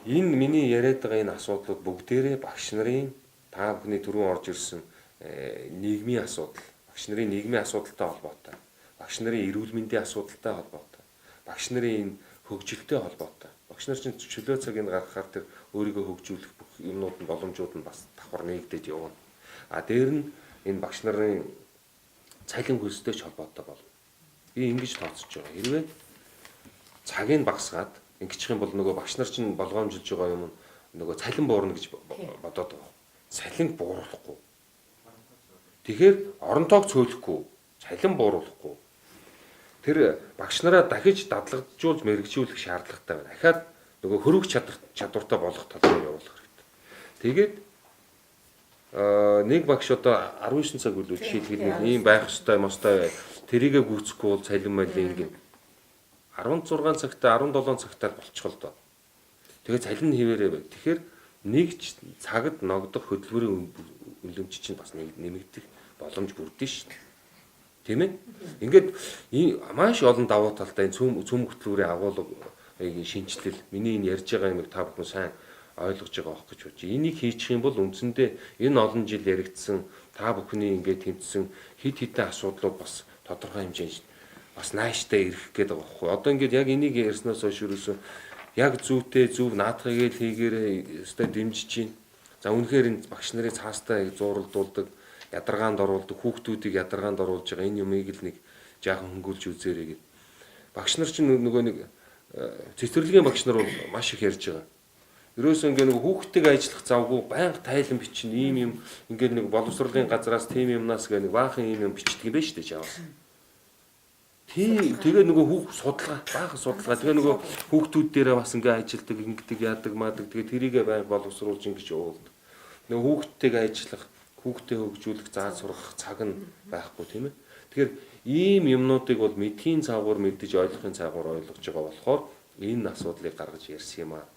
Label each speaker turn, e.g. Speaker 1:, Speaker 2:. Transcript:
Speaker 1: Энэ миний яриад байгаа энэ асуудлууд бүгдээрээ багш нарын та бүхний түрүүн орж ирсэн нийгмийн асуудал, багш нарын нийгмийн асуудалтай холбоотой, багш нарын эрүүл мэндийн асуудалтай холбоотой, багш нарын энэ хөгжилтэй холбоотой. Багш нар чинь чөлөө цагийг гаргахаар тэр өөрийгөө хөгжүүлэх бүх юмнууд нь боломжууд нь бас давхар нэгдэж явна. А дээр нь энэ багш нарын цалин хөлстэй ч холбоотой болно. Би ингэж тооцож байгаа. Хэрвээ цагийг багасгаад ингэчих юм бол нөгөө багш нар чинь болгоомжилж байгаа юм нөгөө цалин буурна гэж бодоод байгаа. Цалин бууруулахгүй. Тэгэхээр орон тоог цөөлөхгүй, цалин бууруулахгүй. Тэр багш нараа дахиж дадлагжуулж мэрэгжүүлэх шаардлагатай байна. Дахиад нөгөө хөрвөх чадвартай болох талаар явуулах хэрэгтэй. Тэгээд нэг багш одоо 19 цаг үлээ жишээлбэл ийм байх ёстой мостой тэрийгэ гүйцэхгүй бол цалин малын ингэ 16 цагтаа 17 цагтаа болчихвол доо. Тэгээ цалин хിവэрээ бай. Тэгэхээр нэг цагт ногдох хөдөлмөрийн үнэлэмж чинь бас нэмэгдэх боломж бүрдэн шүү дээ. Тийм ээ? Ингээд маш олон давуу талтай энэ цөм хөтөлбөрийн агуулга шинжилэл миний энэ ярьж байгаа юмыг та бүхэн сайн ойлгож байгаа бох гэж бодож. Энийг хийчих юм бол үндсэндээ энэ олон жил яригдсан та бүхний ингээд тэмцсэн хид хідэн асуудлууд бас тодорхой хэмжээнд бас нааштай ирэх гээд байгаа байхгүй. Одоо ингээд яг энийг ярьснаас хойш юусэн яг зүйтэй зөв наадахыг хийгээрээ өстой дэмжиж чинь. За үнэхээр энэ багш нарын цаастай зууралдуулдаг, ядаргаанд оруулдаг, хүүхдүүдийг ядаргаанд оруулж байгаа энэ юмыг л нэг жаахан хөнгөлж үзээрэй гэд. Багш нар чинь нөгөө нэг цэцэрлэгийн багш нар бол маш их ярьж байгаа. Ерөөсөө ингээд нэг хүүхдтэйг ажиллах завгүй байнга тайлан бичин ийм юм ингээд нэг боловсролын газраас тийм юмнаас гээ нэг баахан ийм юм бичдэг юм байна шүү дээ жаавал. Тэгээ нөгөө судалгаа, баахан судалгаа. Тэгээ нөгөө хүүхдүүд дээрээ бас ингээ ажилдаг, ингэдэг, яадаг, маадаг. Тэгээ тэрийгээ байнга боловсруулж ингэж явуулдаг. Нөгөө хүүхдтэйг ажиллах, хүүхдээ хөгжүүлэх, зааж сургах цаг нь байхгүй тийм ээ. Тэгэхээр ийм юмнуудыг бол мэдхийн цаагаар мэддэж ойлгохын цаагаар ойлгож байгаа болохоор энэ асуудлыг гаргаж ярьсан юм аа.